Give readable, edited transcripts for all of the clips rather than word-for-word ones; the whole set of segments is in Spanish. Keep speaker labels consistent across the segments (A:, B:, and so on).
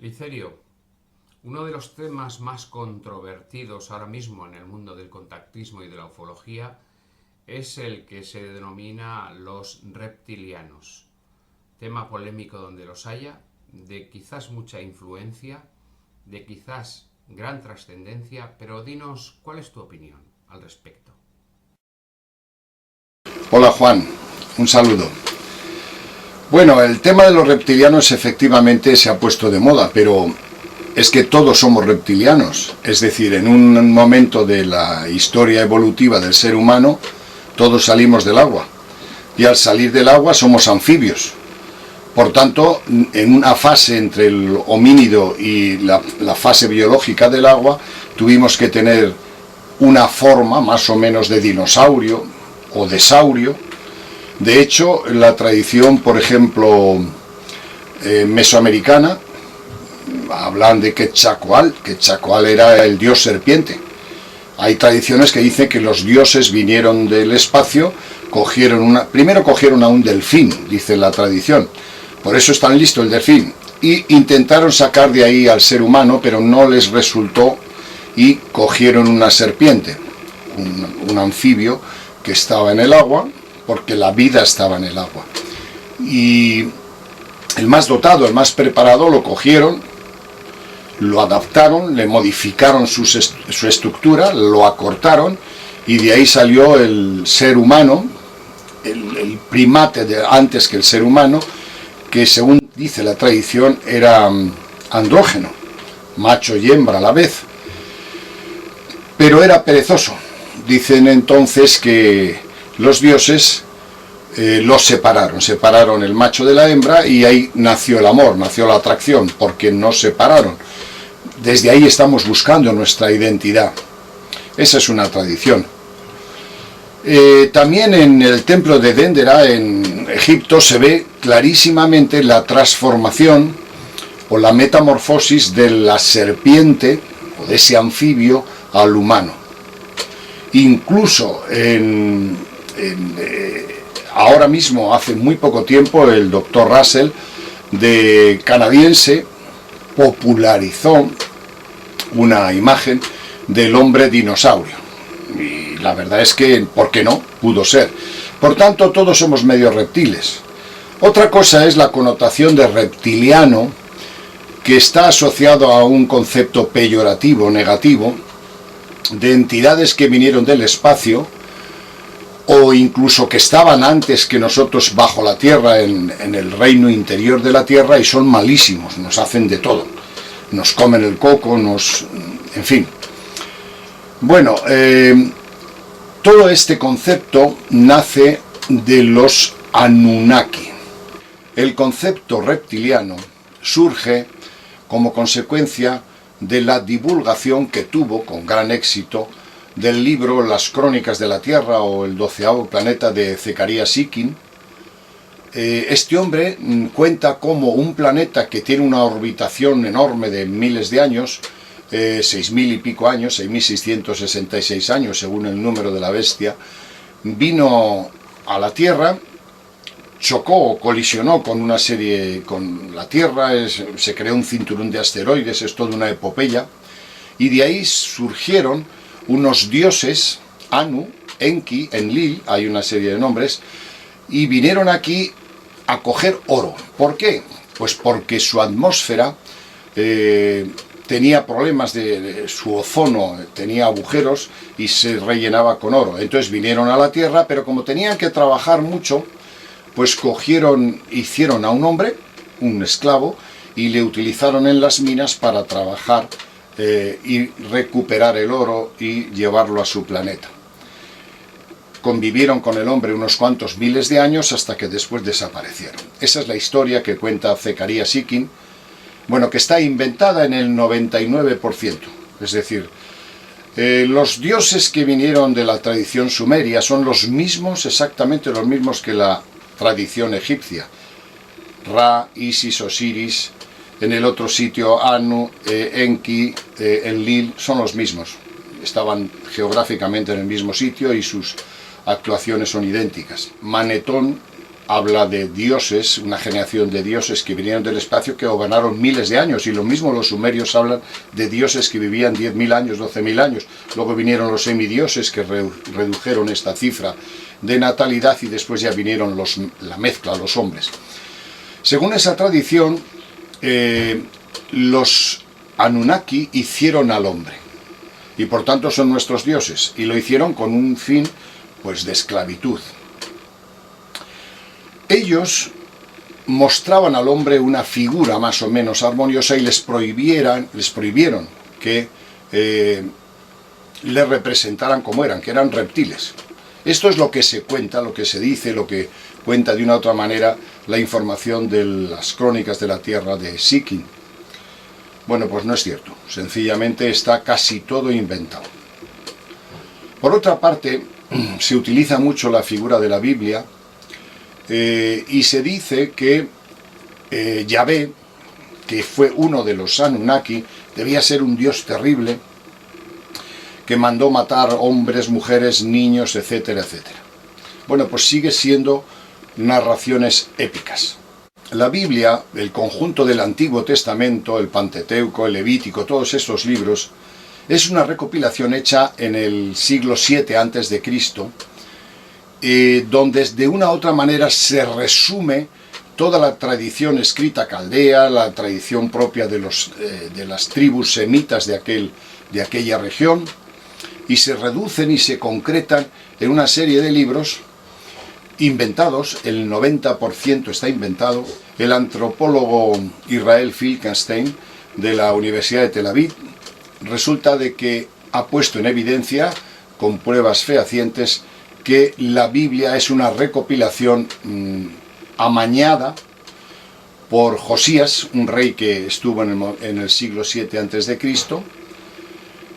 A: Licerio, uno de los temas más controvertidos ahora mismo en el mundo del contactismo y de la ufología es el que se denomina los reptilianos. Tema polémico donde los haya, de quizás mucha influencia, de quizás gran trascendencia, pero dinos, ¿cuál es tu opinión al respecto?
B: Hola Juan, un saludo. Bueno, el tema de los reptilianos efectivamente se ha puesto de moda, pero es que todos somos reptilianos. Es decir, en un momento de la historia evolutiva del ser humano, todos salimos del agua. Y al salir del agua somos anfibios. Por tanto, en una fase entre el homínido y la fase biológica del agua, tuvimos que tener una forma más o menos de dinosaurio o de saurio. De hecho, la tradición, por ejemplo, mesoamericana, hablan de Quetzalcóatl era el dios serpiente. Hay tradiciones que dicen que los dioses vinieron del espacio, primero cogieron a un delfín, dice la tradición. Por eso es tan listo el delfín. Y intentaron sacar de ahí al ser humano, pero no les resultó y cogieron una serpiente, un anfibio que estaba en el agua, porque la vida estaba en el agua. Y el más dotado, el más preparado, lo cogieron, lo adaptaron, le modificaron su estructura, lo acortaron, y de ahí salió el ser humano, el primate antes que el ser humano, que según dice la tradición era andrógeno, macho y hembra a la vez, pero era perezoso. Dicen entonces que los dioses los separaron el macho de la hembra, y ahí nació el amor, nació la atracción, porque nos separaron. Desde ahí estamos buscando nuestra identidad. Esa es una tradición. También en el templo de Dendera, en Egipto, se ve clarísimamente la transformación o la metamorfosis de la serpiente o de ese anfibio al humano. Incluso ahora mismo, hace muy poco tiempo, el doctor Russell, canadiense, popularizó una imagen del hombre dinosaurio. Y la verdad es que, ¿por qué no? Pudo ser. Por tanto, todos somos medio reptiles. Otra cosa es la connotación de reptiliano, que está asociado a un concepto peyorativo, negativo, de entidades que vinieron del espacio, o incluso que estaban antes que nosotros bajo la tierra, en el reino interior de la tierra, y son malísimos, nos hacen de todo, nos comen el coco, en fin. Bueno, todo este concepto nace de los Anunnaki. El concepto reptiliano surge como consecuencia de la divulgación que tuvo con gran éxito del libro Las Crónicas de la Tierra, o el 12º planeta, de Zecaria Sitchin. Este hombre cuenta cómo un planeta que tiene una orbitación enorme de miles de años, 6.000 y pico años, 6.666 años según el número de la bestia, vino a la Tierra, chocó o colisionó con la Tierra, se creó un cinturón de asteroides, es toda una epopeya, y de ahí surgieron unos dioses, Anu, Enki, Enlil, hay una serie de nombres, y vinieron aquí a coger oro. ¿Por qué? Pues porque su atmósfera tenía problemas, su ozono tenía agujeros y se rellenaba con oro. Entonces vinieron a la Tierra, pero como tenían que trabajar mucho, pues hicieron a un hombre, un esclavo, y le utilizaron en las minas para trabajar y recuperar el oro y llevarlo a su planeta. Convivieron con el hombre unos cuantos miles de años hasta que después desaparecieron. Esa es la historia que cuenta Zecaria Sitchin, bueno, que está inventada en el 99%. Es decir, los dioses que vinieron de la tradición sumeria son los mismos, exactamente los mismos que la tradición egipcia. Ra, Isis, Osiris, en el otro sitio Anu, Enki, Enlil, son los mismos. Estaban geográficamente en el mismo sitio y sus actuaciones son idénticas. Manetón habla de dioses, una generación de dioses que vinieron del espacio que gobernaron miles de años, y lo mismo los sumerios hablan de dioses que vivían 10.000 años, 12.000 años. Luego vinieron los semidioses que redujeron esta cifra de natalidad, y después ya vinieron la mezcla, los hombres. Según esa tradición, los Anunnaki hicieron al hombre, y por tanto son nuestros dioses, y lo hicieron con un fin, pues, de esclavitud. Ellos mostraban al hombre una figura más o menos armoniosa y les prohibieron que le representaran como eran, que eran reptiles. Esto es lo que se cuenta, lo que se dice, lo que cuenta de una u otra manera la información de las crónicas de la tierra de Sikkim. Bueno, pues no es cierto, sencillamente está casi todo inventado. Por otra parte, se utiliza mucho la figura de la Biblia, y se dice que Yahvé, que fue uno de los Anunnaki, debía ser un dios terrible, que mandó matar hombres, mujeres, niños, etcétera, etcétera. Bueno, pues sigue siendo narraciones épicas. La Biblia, el conjunto del Antiguo Testamento, el Pentateuco, el Levítico, todos estos libros, es una recopilación hecha en el siglo VII a.C., donde de una u otra manera se resume toda la tradición escrita caldea, la tradición propia de las tribus semitas de aquella región, y se reducen y se concretan en una serie de libros inventados. El 90% está inventado. El antropólogo Israel Finkelstein, de la Universidad de Tel Aviv, resulta de que ha puesto en evidencia, con pruebas fehacientes, que la Biblia es una recopilación amañada por Josías, un rey que estuvo en el siglo VII a.C.,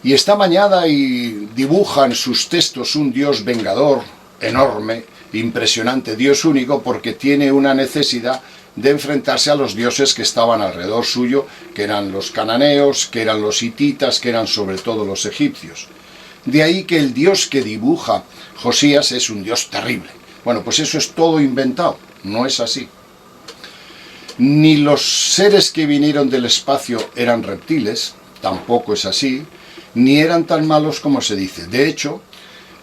B: y está amañada, y dibuja en sus textos un Dios vengador, enorme, impresionante, Dios único, porque tiene una necesidad de enfrentarse a los dioses que estaban alrededor suyo, que eran los cananeos, que eran los hititas, que eran sobre todo los egipcios. De ahí que el Dios que dibuja Josías es un Dios terrible. Bueno, pues eso es todo inventado, no es así. Ni los seres que vinieron del espacio eran reptiles, tampoco es así, ni eran tan malos como se dice. De hecho,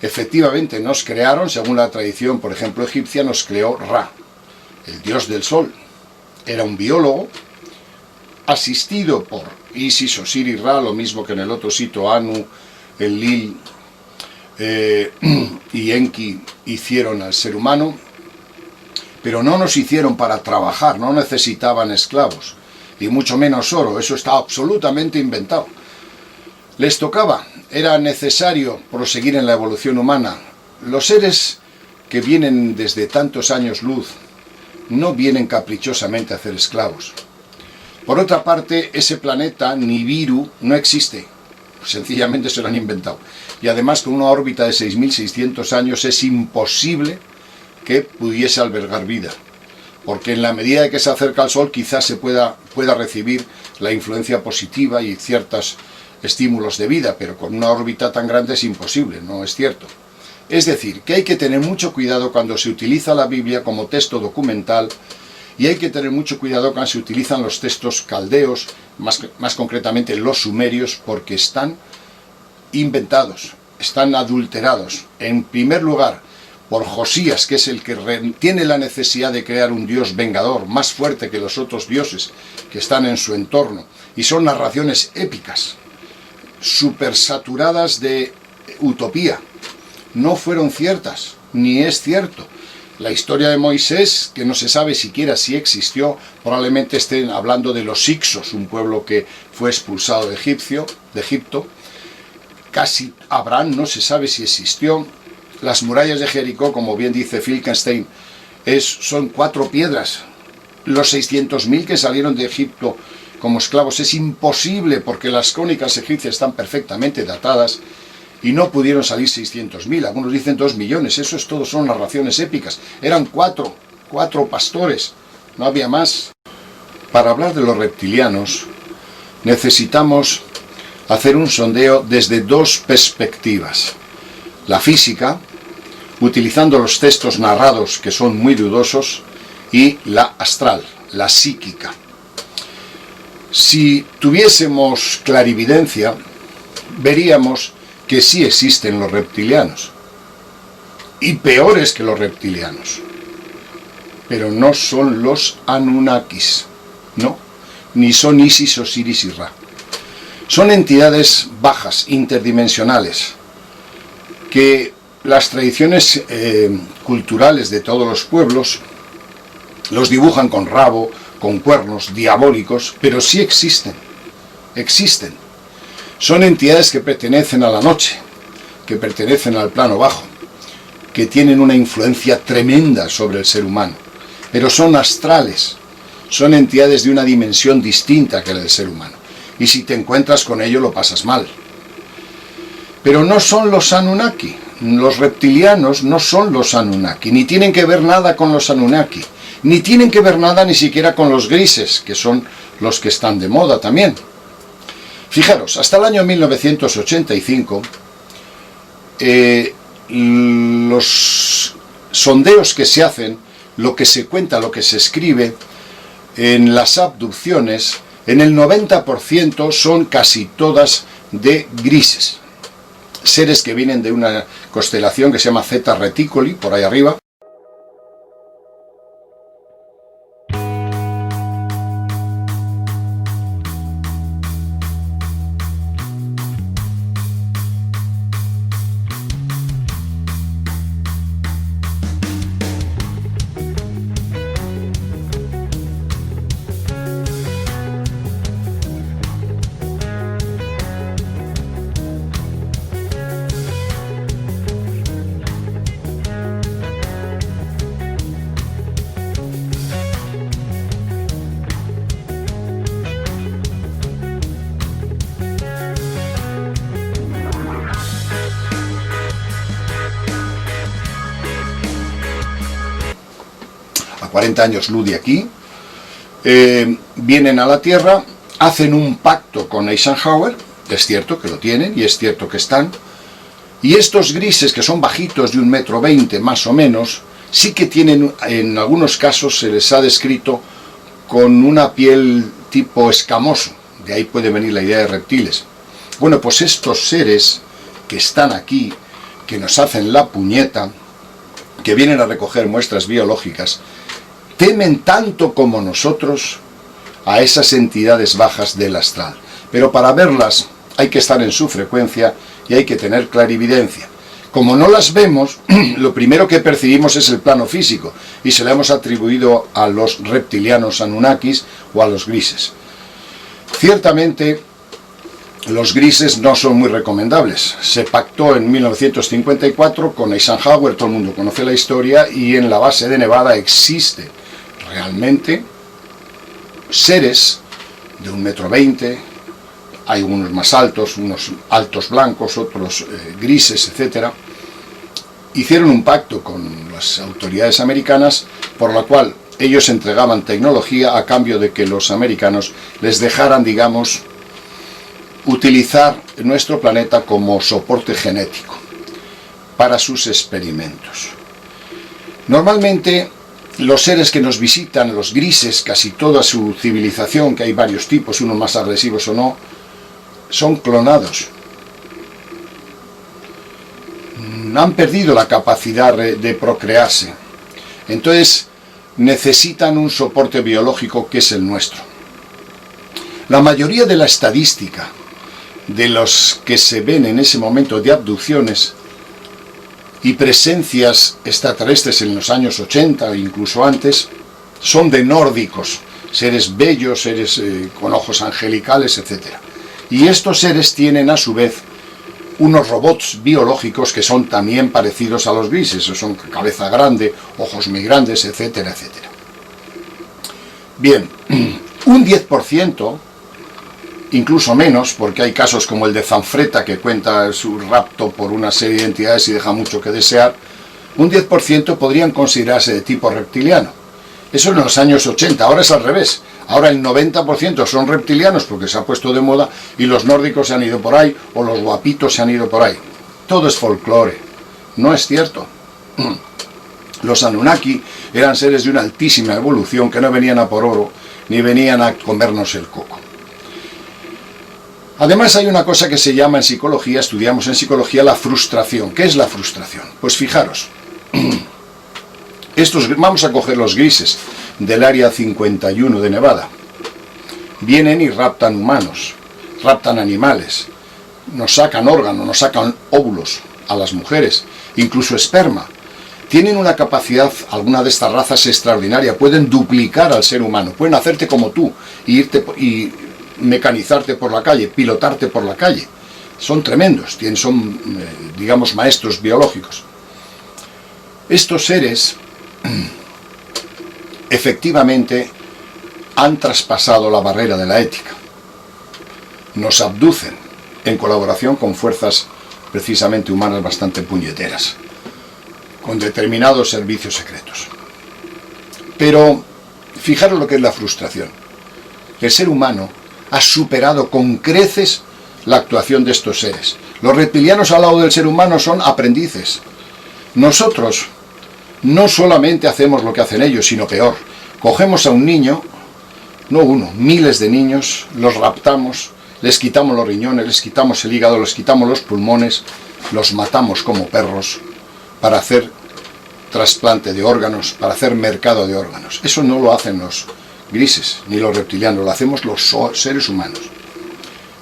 B: efectivamente nos crearon, según la tradición, por ejemplo, egipcia, nos creó Ra, el dios del sol. Era un biólogo, asistido por Isis, Osiris, Ra, lo mismo que en el otro sitio Anu, Enlil y Enki hicieron al ser humano, pero no nos hicieron para trabajar, no necesitaban esclavos, y mucho menos oro, eso está absolutamente inventado. Les tocaba, era necesario proseguir en la evolución humana. Los seres que vienen desde tantos años luz no vienen caprichosamente a hacer esclavos. Por otra parte, ese planeta Nibiru no existe, sencillamente se lo han inventado. Y además, con una órbita de 6.600 años es imposible que pudiese albergar vida, porque en la medida de que se acerca al Sol quizás se pueda recibir la influencia positiva y ciertos estímulos de vida, pero con una órbita tan grande es imposible, no es cierto. Es decir, que hay que tener mucho cuidado cuando se utiliza la Biblia como texto documental, y hay que tener mucho cuidado cuando se utilizan los textos caldeos, más concretamente los sumerios, porque están inventados, están adulterados. En primer lugar, por Josías, que es el que tiene la necesidad de crear un dios vengador, más fuerte que los otros dioses que están en su entorno, y son narraciones épicas, supersaturadas de utopía. No fueron ciertas, ni es cierto. La historia de Moisés, que no se sabe siquiera si existió, probablemente estén hablando de los Hicsos, un pueblo que fue expulsado de Egipto. Casi Abraham no se sabe si existió. Las murallas de Jericó, como bien dice Finkelstein, son 4 piedras. Los 600.000 que salieron de Egipto como esclavos es imposible, porque las crónicas egipcias están perfectamente datadas y no pudieron salir 600.000, algunos dicen 2 millones, eso es todo, son narraciones épicas. Eran 4 pastores, no había más. Para hablar de los reptilianos necesitamos hacer un sondeo desde 2 perspectivas. La física, utilizando los textos narrados que son muy dudosos, y la astral, la psíquica. Si tuviésemos clarividencia, veríamos que sí existen los reptilianos, y peores que los reptilianos, pero no son los Anunnakis, no, ni son Isis, Osiris y Ra. Son entidades bajas, interdimensionales, que las tradiciones culturales de todos los pueblos los dibujan con rabo, con cuernos diabólicos, pero sí existen, existen. Son entidades que pertenecen a la noche, que pertenecen al plano bajo, que tienen una influencia tremenda sobre el ser humano, pero son astrales, son entidades de una dimensión distinta que la del ser humano, y si te encuentras con ello lo pasas mal. Pero no son los Anunnaki, los reptilianos no son los Anunnaki, ni tienen que ver nada con los Anunnaki, ni tienen que ver nada ni siquiera con los grises, que son los que están de moda también. Fijaros, hasta el año 1985, los sondeos que se hacen, lo que se cuenta, lo que se escribe en las abducciones, en el 90% son casi todas de grises. Seres que vienen de una constelación que se llama Zeta Reticuli, por ahí arriba. A 40 años luz de aquí, vienen a la Tierra, hacen un pacto con Eisenhower, es cierto que lo tienen y es cierto que están, y estos grises que son bajitos de 1,20 m más o menos, sí que tienen, en algunos casos se les ha descrito con una piel tipo escamoso, de ahí puede venir la idea de reptiles. Bueno, pues estos seres que están aquí, que nos hacen la puñeta, que vienen a recoger muestras biológicas, temen tanto como nosotros a esas entidades bajas del astral. Pero para verlas hay que estar en su frecuencia y hay que tener clarividencia. Como no las vemos, lo primero que percibimos es el plano físico, y se le hemos atribuido a los reptilianos Anunnakis o a los grises. Ciertamente, los grises no son muy recomendables. Se pactó en 1954 con Eisenhower, todo el mundo conoce la historia, y en la base de Nevada existe realmente seres de 1,20 m, hay unos más altos, unos altos blancos, otros grises, etc. Hicieron un pacto con las autoridades americanas por la cual ellos entregaban tecnología a cambio de que los americanos les dejaran, digamos, utilizar nuestro planeta como soporte genético para sus experimentos. Normalmente los seres que nos visitan, los grises, casi toda su civilización, que hay varios tipos, unos más agresivos o no, son clonados. Han perdido la capacidad de procrearse. Entonces necesitan un soporte biológico que es el nuestro. La mayoría de la estadística de los que se ven en ese momento de abducciones y presencias extraterrestres en los años 80 e incluso antes, son de nórdicos, seres bellos, seres con ojos angelicales, etc. Y estos seres tienen a su vez unos robots biológicos que son también parecidos a los grises, son cabeza grande, ojos muy grandes, etcétera, etcétera. Bien, un 10%, incluso menos, porque hay casos como el de Zanfretta, que cuenta su rapto por una serie de entidades y deja mucho que desear, un 10% podrían considerarse de tipo reptiliano. Eso en los años 80, ahora es al revés. Ahora el 90% son reptilianos porque se ha puesto de moda y los nórdicos se han ido por ahí o los guapitos se han ido por ahí. Todo es folclore, no es cierto. Los Anunnaki eran seres de una altísima evolución que no venían a por oro, ni venían a comernos el coco. Además hay una cosa que se llama en psicología, estudiamos en psicología la frustración. ¿Qué es la frustración? Pues fijaros, vamos a coger los grises del Área 51 de Nevada. Vienen y raptan humanos, raptan animales, nos sacan órganos, nos sacan óvulos a las mujeres, incluso esperma. Tienen una capacidad, alguna de estas razas extraordinaria, pueden duplicar al ser humano, pueden hacerte como tú y mecanizarte por la calle, pilotarte por la calle. Son tremendos, son, digamos, maestros biológicos. Estos seres, efectivamente, han traspasado la barrera de la ética. Nos abducen en colaboración con fuerzas precisamente humanas bastante puñeteras, con determinados servicios secretos. Pero fijaros lo que es la frustración. El ser humano ha superado con creces la actuación de estos seres. Los reptilianos al lado del ser humano son aprendices. Nosotros no solamente hacemos lo que hacen ellos, sino peor. Cogemos a un niño, no uno, miles de niños, los raptamos, les quitamos los riñones, les quitamos el hígado, les quitamos los pulmones, los matamos como perros para hacer trasplante de órganos, para hacer mercado de órganos. Eso no lo hacen los grises, ni los reptilianos, lo hacemos los seres humanos.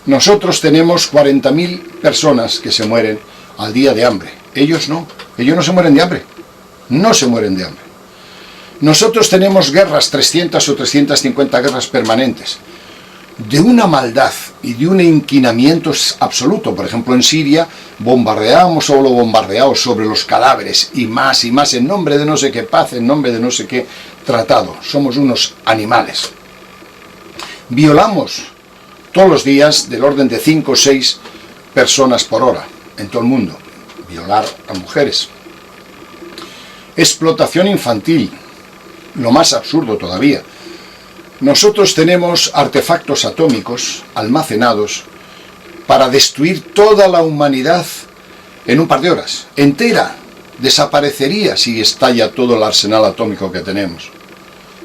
B: Nosotros tenemos 40.000 personas que se mueren al día de hambre. Ellos no se mueren de hambre, no se mueren de hambre. Nosotros tenemos guerras, 300 o 350 guerras permanentes, de una maldad y de un inquinamiento absoluto. Por ejemplo, en Siria bombardeamos solo bombardeados sobre los cadáveres y más en nombre de no sé qué paz, en nombre de no sé qué tratado. Somos unos animales. Violamos todos los días del orden de 5 o 6 personas por hora en todo el mundo. Violar a mujeres. Explotación infantil, lo más absurdo todavía. Nosotros tenemos artefactos atómicos almacenados para destruir toda la humanidad en un par de horas. Entera. Desaparecería si estalla todo el arsenal atómico que tenemos.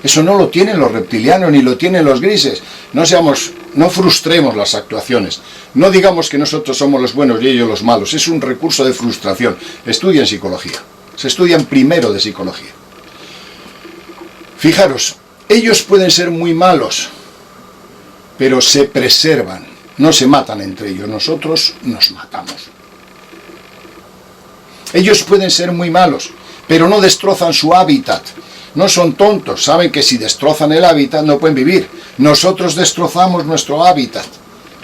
B: Eso no lo tienen los reptilianos ni lo tienen los grises. No frustremos las actuaciones. No digamos que nosotros somos los buenos y ellos los malos. Es un recurso de frustración. Estudien psicología. Se estudian primero de psicología. Fijaros, ellos pueden ser muy malos, pero se preservan, no se matan entre ellos. Nosotros nos matamos. Ellos pueden ser muy malos, pero no destrozan su hábitat. No son tontos, saben que si destrozan el hábitat no pueden vivir. Nosotros destrozamos nuestro hábitat,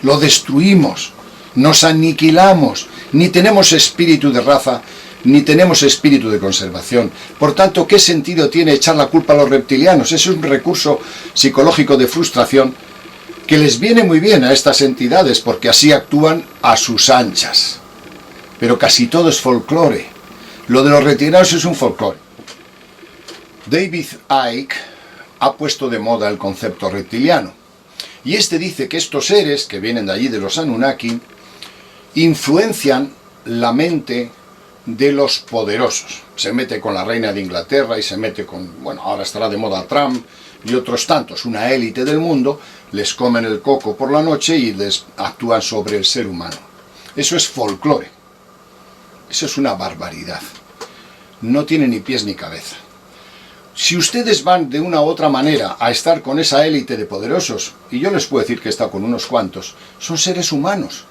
B: lo destruimos, nos aniquilamos, ni tenemos espíritu de raza, ni tenemos espíritu de conservación. Por tanto, ¿qué sentido tiene echar la culpa a los reptilianos? Es un recurso psicológico de frustración que les viene muy bien a estas entidades porque así actúan a sus anchas. Pero casi todo es folclore. Lo de los reptilianos es un folclore. David Icke ha puesto de moda el concepto reptiliano. Y este dice que estos seres, que vienen de allí, de los Anunnaki, influencian la mente de los poderosos. Se mete con la reina de Inglaterra y se mete con, bueno, ahora estará de moda Trump y otros tantos, una élite del mundo, les comen el coco por la noche y les actúan sobre el ser humano. Eso es folclore. Eso es una barbaridad. No tiene ni pies ni cabeza. Si ustedes van de una u otra manera a estar con esa élite de poderosos, y yo les puedo decir que está con unos cuantos, son seres humanos.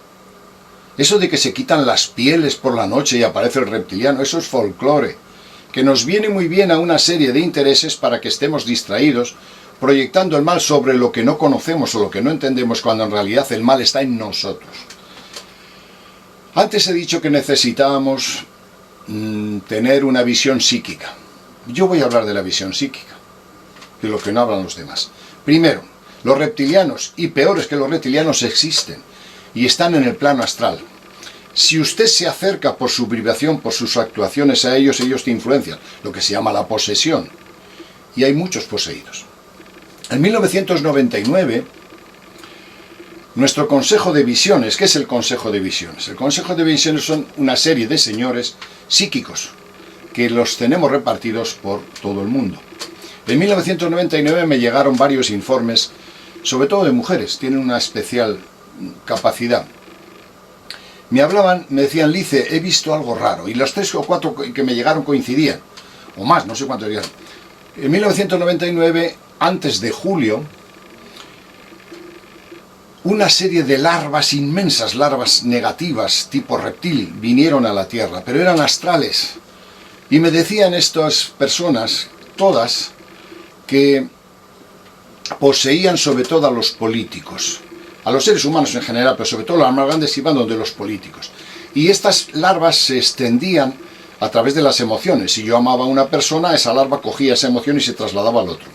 B: Eso de que se quitan las pieles por la noche y aparece el reptiliano, eso es folclore, que nos viene muy bien a una serie de intereses para que estemos distraídos, proyectando el mal sobre lo que no conocemos o lo que no entendemos, cuando en realidad el mal está en nosotros. Antes he dicho que necesitábamos tener una visión psíquica. Yo voy a hablar de la visión psíquica, de lo que no hablan los demás. Primero, los reptilianos, y peores que los reptilianos, existen y están en el plano astral. Si usted se acerca por su vibración, por sus actuaciones a ellos, ellos te influencian, lo que se llama la posesión. Y hay muchos poseídos. En 1999, nuestro Consejo de Visiones, ¿qué es el Consejo de Visiones? El Consejo de Visiones son una serie de señores psíquicos, que los tenemos repartidos por todo el mundo. En 1999 me llegaron varios informes, sobre todo de mujeres, tienen una especial capacidad. Me hablaban, me decían: Lice, he visto algo raro, y los 3 o 4 que me llegaron coincidían, o más, no sé cuántos llegaron. En 1999, antes de julio, una serie de larvas inmensas, larvas negativas, tipo reptil, vinieron a la Tierra, pero eran astrales. Y me decían estas personas, todas, que poseían sobre todo a los políticos, a los seres humanos en general, pero sobre todo las más grandes iban donde los políticos. Y estas larvas se extendían a través de las emociones. Si yo amaba a una persona, esa larva cogía esa emoción y se trasladaba al otro.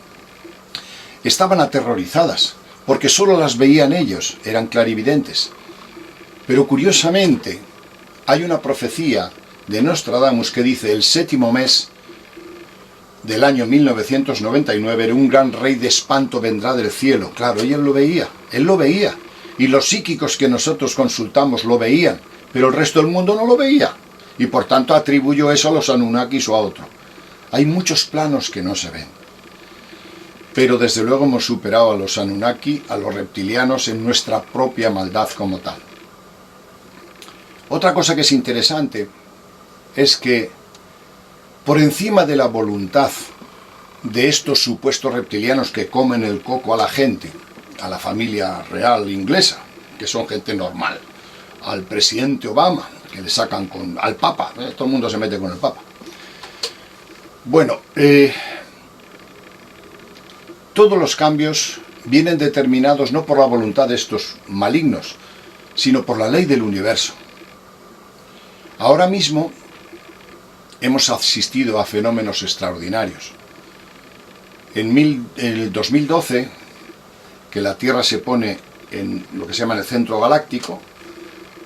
B: Estaban aterrorizadas, porque solo las veían ellos, eran clarividentes. Pero curiosamente, hay una profecía de Nostradamus que dice: el 7º mes del año 1999, un gran rey de espanto vendrá del cielo. Claro, él lo veía, y los psíquicos que nosotros consultamos lo veían, pero el resto del mundo no lo veía, y por tanto atribuyó eso a los Anunnakis o a otro. Hay muchos planos que no se ven, pero desde luego hemos superado a los Anunnaki, a los reptilianos, en nuestra propia maldad como tal. Otra cosa que es interesante es que por encima de la voluntad de estos supuestos reptilianos que comen el coco a la gente, a la familia real inglesa, que son gente normal, al presidente Obama, que le sacan al Papa, todo el mundo se mete con el Papa. Bueno, todos los cambios vienen determinados no por la voluntad de estos malignos, sino por la ley del universo. Ahora mismo hemos asistido a fenómenos extraordinarios. En el 2012, que la Tierra se pone en lo que se llama el centro galáctico,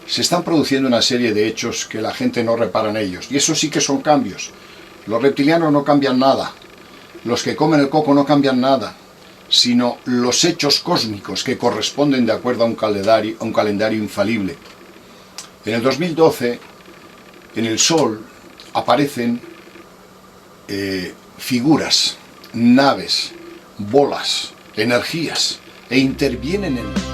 B: se están produciendo una serie de hechos que la gente no repara en ellos. Y eso sí que son cambios. Los reptilianos no cambian nada. Los que comen el coco no cambian nada, sino los hechos cósmicos que corresponden de acuerdo a un calendario infalible. En el 2012, en el Sol, aparecen figuras, naves, bolas, energías, e intervienen en nosotros.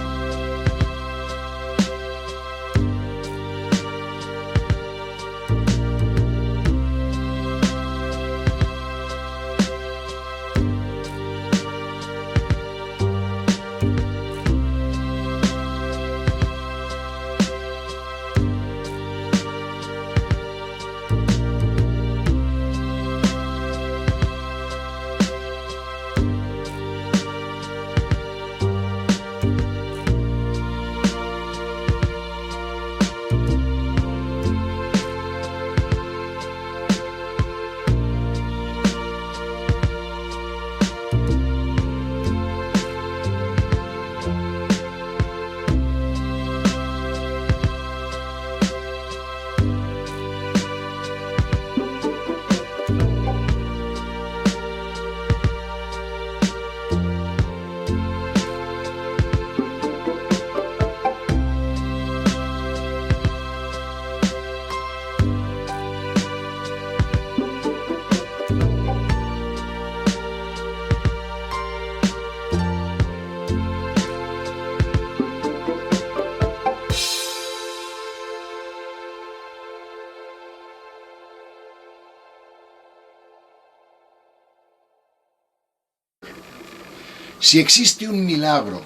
B: Si existe un milagro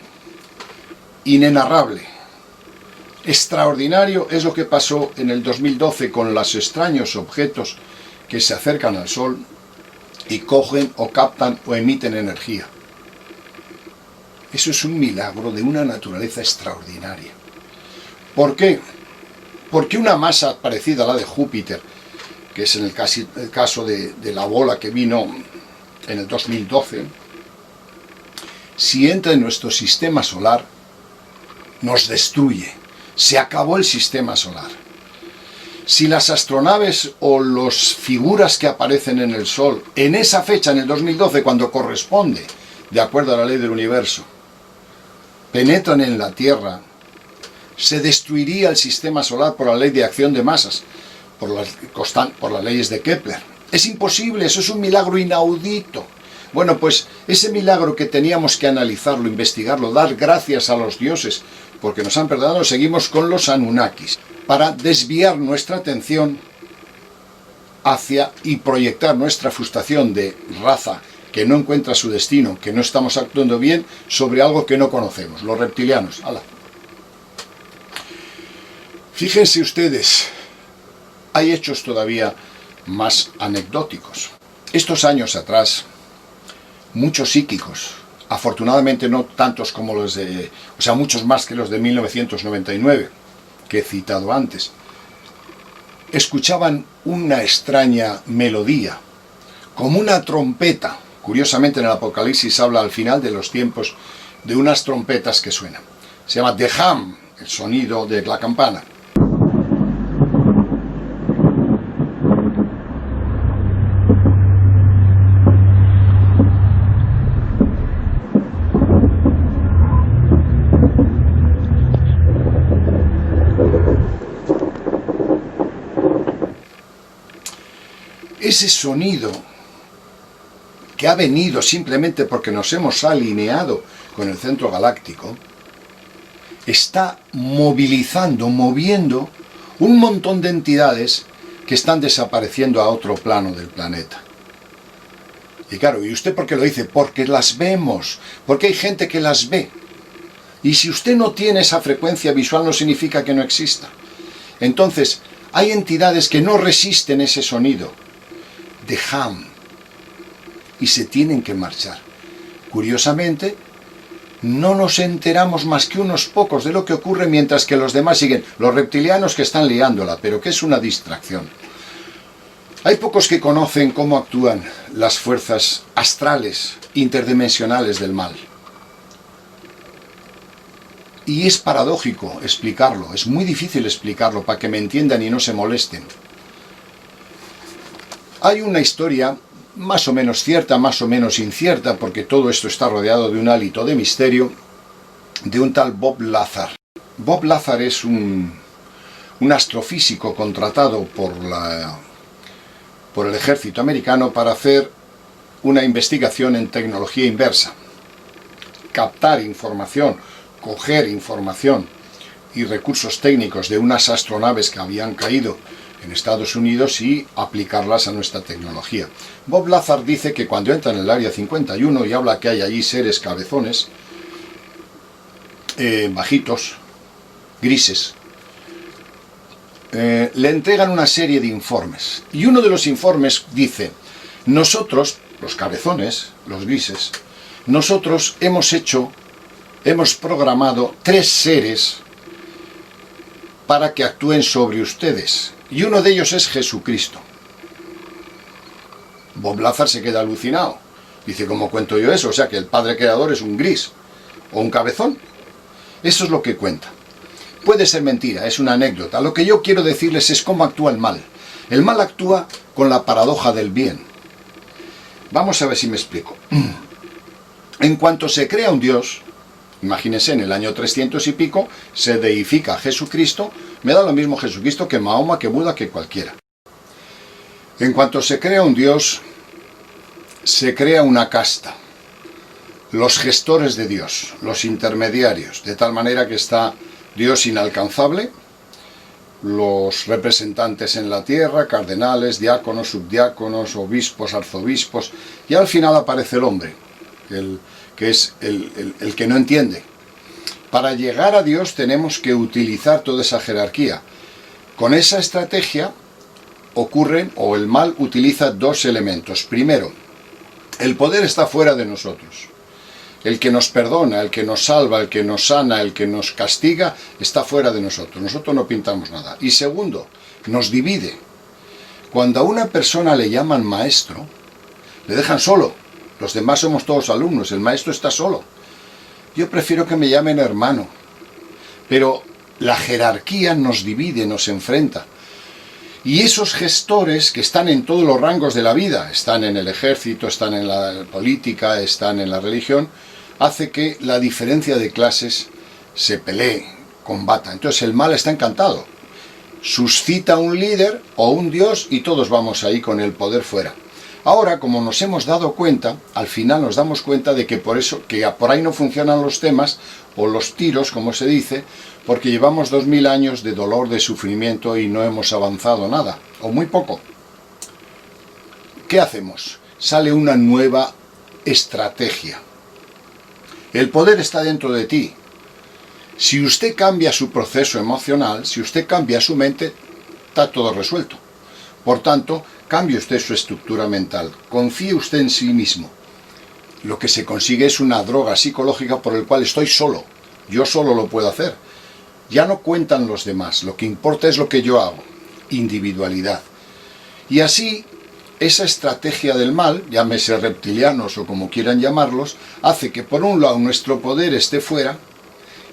B: inenarrable, extraordinario, es lo que pasó en el 2012 con los extraños objetos que se acercan al Sol y cogen o captan o emiten energía. Eso es un milagro de una naturaleza extraordinaria. ¿Por qué? Porque una masa parecida a la de Júpiter, que es en el caso de la bola que vino en el 2012, si entra en nuestro sistema solar, nos destruye. Se acabó el sistema solar. Si las astronaves o las figuras que aparecen en el Sol, en esa fecha, en el 2012, cuando corresponde, de acuerdo a la ley del universo, penetran en la Tierra, se destruiría el sistema solar por la ley de acción de masas, por las leyes de Kepler. Es imposible, eso es un milagro inaudito. Bueno, pues ese milagro que teníamos que analizarlo, investigarlo, dar gracias a los dioses, porque nos han perdonado, seguimos con los Anunnakis, para desviar nuestra atención hacia y proyectar nuestra frustración de raza que no encuentra su destino, que no estamos actuando bien, sobre algo que no conocemos, los reptilianos. ¡Hala! Fíjense ustedes, hay hechos todavía más anecdóticos. Estos años atrás, muchos psíquicos, afortunadamente no tantos como los de, o sea, muchos más que los de 1999, que he citado antes, escuchaban una extraña melodía, como una trompeta. Curiosamente en el Apocalipsis habla al final de los tiempos de unas trompetas que suenan. Se llama Deham, el sonido de la campana. Ese sonido que ha venido simplemente porque nos hemos alineado con el centro galáctico, está moviendo un montón de entidades que están desapareciendo a otro plano del planeta. Y claro, ¿y usted por qué lo dice? Porque las vemos, porque hay gente que las ve. Y si usted no tiene esa frecuencia visual no significa que no exista. Entonces, hay entidades que no resisten ese sonido de Ham y se tienen que marchar. Curiosamente, no nos enteramos más que unos pocos de lo que ocurre mientras que los demás siguen. Los reptilianos que están liándola, pero que es una distracción. Hay pocos que conocen cómo actúan las fuerzas astrales interdimensionales del mal. Y es paradójico explicarlo, es muy difícil explicarlo para que me entiendan y no se molesten. Hay una historia más o menos cierta, más o menos incierta, porque todo esto está rodeado de un hálito de misterio, de un tal Bob Lazar. Bob Lazar es un astrofísico contratado por el ejército americano para hacer una investigación en tecnología inversa. Captar información, coger información y recursos técnicos de unas astronaves que habían caído en Estados Unidos y aplicarlas a nuestra tecnología. Bob Lazar dice que cuando entra en el Área 51 y habla que hay allí seres cabezones, bajitos, grises, le entregan una serie de informes. Y uno de los informes dice, nosotros, los cabezones, los grises, nosotros hemos programado 3 seres para que actúen sobre ustedes. Y uno de ellos es Jesucristo. Bob Lazar se queda alucinado. Dice, ¿cómo cuento yo eso? O sea, que el Padre Creador es un gris o un cabezón. Eso es lo que cuenta. Puede ser mentira, es una anécdota. Lo que yo quiero decirles es cómo actúa el mal. El mal actúa con la paradoja del bien. Vamos a ver si me explico. En cuanto se crea un Dios, imagínense, en el año 300 y pico, se deifica a Jesucristo. Me da lo mismo Jesucristo que Mahoma, que Buda, que cualquiera. En cuanto se crea un Dios, se crea una casta. Los gestores de Dios, los intermediarios, de tal manera que está Dios inalcanzable, los representantes en la tierra, cardenales, diáconos, subdiáconos, obispos, arzobispos, y al final aparece el hombre, que es el que no entiende. Para llegar a Dios tenemos que utilizar toda esa jerarquía. Con esa estrategia ocurren, o el mal utiliza 2 elementos. Primero, el poder está fuera de nosotros. El que nos perdona, el que nos salva, el que nos sana, el que nos castiga, está fuera de nosotros. Nosotros no pintamos nada. Y segundo, nos divide. Cuando a una persona le llaman maestro, le dejan solo. Los demás somos todos alumnos, el maestro está solo. Yo prefiero que me llamen hermano. Pero la jerarquía nos divide, nos enfrenta. Y esos gestores que están en todos los rangos de la vida, están en el ejército, están en la política, están en la religión, hace que la diferencia de clases se pelee, combata. Entonces el mal está encantado. suscita un líder o un dios y todos vamos ahí con el poder fuera. Ahora, como nos hemos dado cuenta, al final nos damos cuenta de que por ahí no funcionan los temas, o los tiros, como se dice, porque llevamos 2000 años de dolor, de sufrimiento y no hemos avanzado nada, o muy poco. ¿Qué hacemos? Sale una nueva estrategia. El poder está dentro de ti. Si usted cambia su proceso emocional, si usted cambia su mente, está todo resuelto. Por tanto, cambie usted su estructura mental, confíe usted en sí mismo. Lo que se consigue es una droga psicológica por el cual estoy solo. Yo solo lo puedo hacer. Ya no cuentan los demás, lo que importa es lo que yo hago. Individualidad. Y así, esa estrategia del mal, llámese reptilianos o como quieran llamarlos, hace que por un lado nuestro poder esté fuera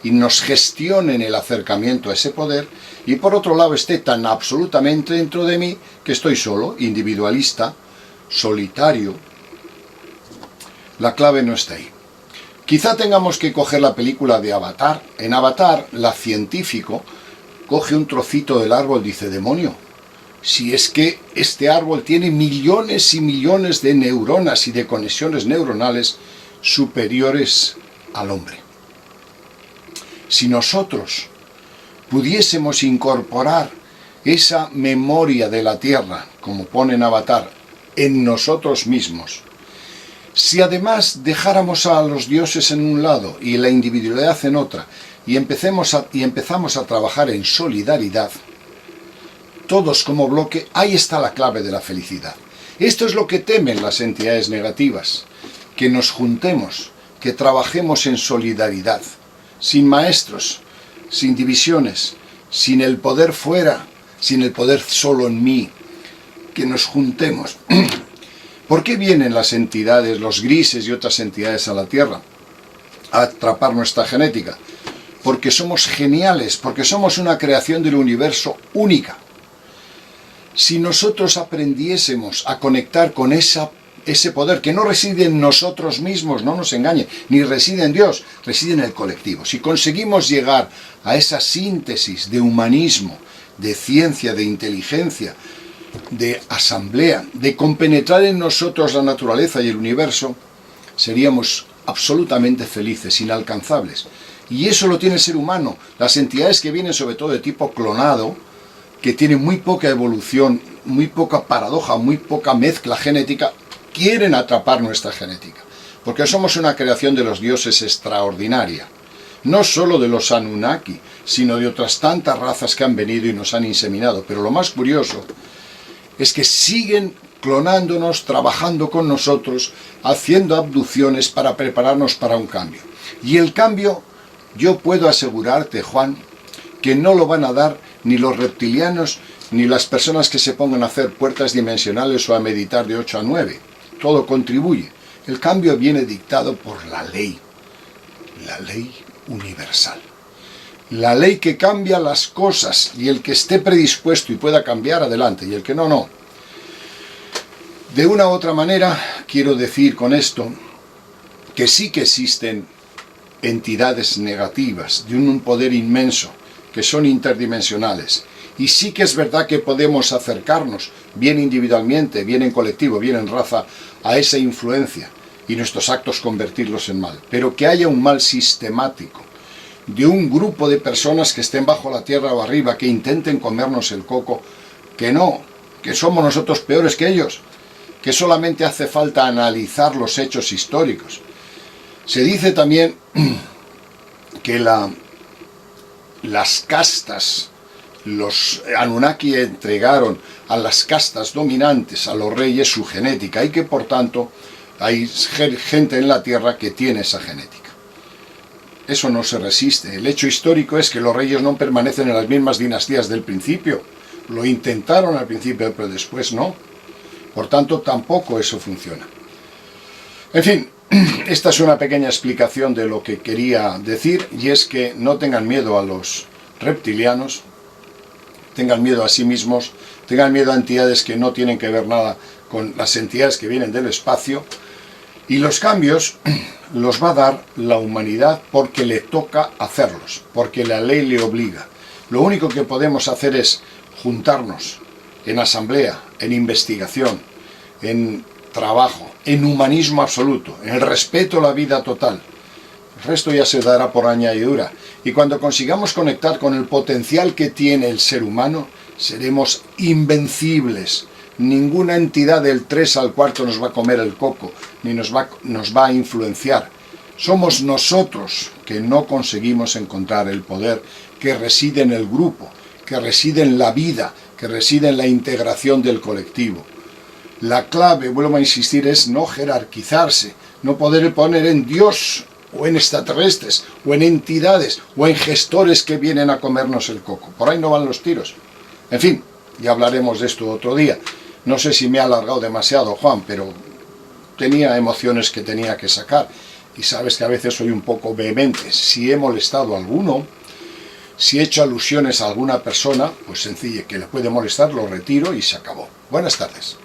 B: y nos gestionen el acercamiento a ese poder, y por otro lado esté tan absolutamente dentro de mí que estoy solo, individualista, solitario. La clave no está ahí. Quizá tengamos que coger la película de Avatar. En Avatar, la científico coge un trocito del árbol y dice, demonio, si es que este árbol tiene millones y millones de neuronas y de conexiones neuronales superiores al hombre. Si nosotros pudiésemos incorporar esa memoria de la Tierra, como pone en Avatar, en nosotros mismos, si además dejáramos a los dioses en un lado y la individualidad en otra, y empezamos a trabajar en solidaridad, todos como bloque, ahí está la clave de la felicidad. Esto es lo que temen las entidades negativas, que nos juntemos, que trabajemos en solidaridad, sin maestros, sin divisiones, sin el poder fuera, sin el poder solo en mí, que nos juntemos. ¿Por qué vienen las entidades, los grises y otras entidades a la Tierra a atrapar nuestra genética? Porque somos geniales, porque somos una creación del universo única. Si nosotros aprendiésemos a conectar con ese poder que no reside en nosotros mismos, no nos engañen, ni reside en Dios, reside en el colectivo. Si conseguimos llegar a esa síntesis de humanismo, de ciencia, de inteligencia, de asamblea, de compenetrar en nosotros la naturaleza y el universo, seríamos absolutamente felices, inalcanzables. Y eso lo tiene el ser humano. Las entidades que vienen sobre todo de tipo clonado, que tienen muy poca evolución, muy poca paradoja, muy poca mezcla genética, quieren atrapar nuestra genética. Porque somos una creación de los dioses extraordinaria. No solo de los Anunnaki, sino de otras tantas razas que han venido y nos han inseminado. Pero lo más curioso es que siguen clonándonos, trabajando con nosotros, haciendo abducciones para prepararnos para un cambio. Y el cambio, yo puedo asegurarte, Juan, que no lo van a dar ni los reptilianos, ni las personas que se pongan a hacer puertas dimensionales o a meditar de 8 a 9. Todo contribuye. El cambio viene dictado por la ley universal. La ley que cambia las cosas, y el que esté predispuesto y pueda cambiar, adelante, y el que no, no. De una u otra manera, quiero decir con esto que sí que existen entidades negativas de un poder inmenso, que son interdimensionales. Y sí que es verdad que podemos acercarnos, bien individualmente, bien en colectivo, bien en raza, a esa influencia y nuestros actos convertirlos en mal. Pero que haya un mal sistemático, de un grupo de personas que estén bajo la tierra o arriba, que intenten comernos el coco, que no, que somos nosotros peores que ellos, que solamente hace falta analizar los hechos históricos. Se dice también que las castas, los Anunnaki entregaron a las castas dominantes, a los reyes, su genética, y que por tanto hay gente en la tierra que tiene esa genética. Eso no se resiste. El hecho histórico es que los reyes no permanecen en las mismas dinastías del principio. Lo intentaron al principio, pero después no. Por tanto, tampoco eso funciona. En fin, esta es una pequeña explicación de lo que quería decir, y es que no tengan miedo a los reptilianos, tengan miedo a sí mismos, tengan miedo a entidades que no tienen que ver nada con las entidades que vienen del espacio, y los cambios los va a dar la humanidad porque le toca hacerlos, porque la ley le obliga. Lo único que podemos hacer es juntarnos en asamblea, en investigación, en trabajo, en humanismo absoluto, en el respeto a la vida total. El resto ya se dará por añadidura. Y cuando consigamos conectar con el potencial que tiene el ser humano, seremos invencibles. Ninguna entidad del 3 al 4 nos va a comer el coco, ni nos va a influenciar. Somos nosotros que no conseguimos encontrar el poder que reside en el grupo, que reside en la vida, que reside en la integración del colectivo. La clave, vuelvo a insistir, es no jerarquizarse, no poder poner en Dios o en extraterrestres, o en entidades, o en gestores que vienen a comernos el coco. Por ahí no van los tiros. En fin, ya hablaremos de esto otro día. No sé si me he alargado demasiado, Juan, pero tenía emociones que tenía que sacar. Y sabes que a veces soy un poco vehemente. Si he molestado a alguno, si he hecho alusiones a alguna persona, pues sencillo, que le puede molestar, lo retiro y se acabó. Buenas tardes.